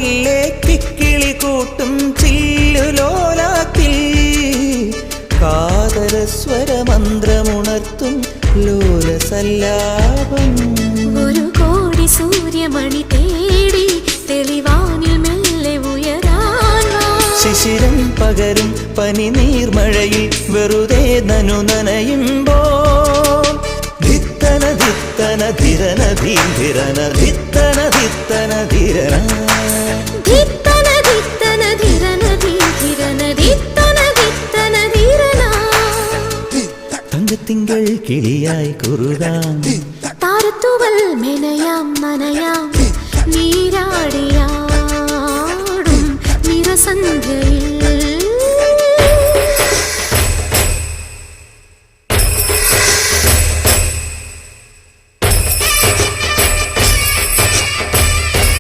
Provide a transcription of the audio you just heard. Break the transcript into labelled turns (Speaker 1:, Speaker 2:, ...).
Speaker 1: മെല്ലെ കിക്കിളി കൂട്ടും ചില്ലുലോലാത്തിൽ കാതരസ്വരമന്ത്രമുണർത്തും ലോലസല്ലാപം.
Speaker 2: ഒരു കോടി സൂര്യമണി തേടി തെളിവാനിൽ മെല്ലെ ഉയരാൻ
Speaker 1: ശിശിരം പകരും പനി നീർമഴയിൽ വെറുതെ നനു നനയുമ്പോൾ ധിത്തന ധിത്തന ധിരന ധീരന ധിത്തന ധിത്തന ധിരന
Speaker 2: ധിത്തന ധിത്തന ധിരന ധീരന ധിത്തന ധിത്തന ധിരന.
Speaker 1: തങ്കത്തിങ്കൾ കിളിയായി കുറുകാം
Speaker 2: താരത്തുവൽ മെനയാം നനയാം നീര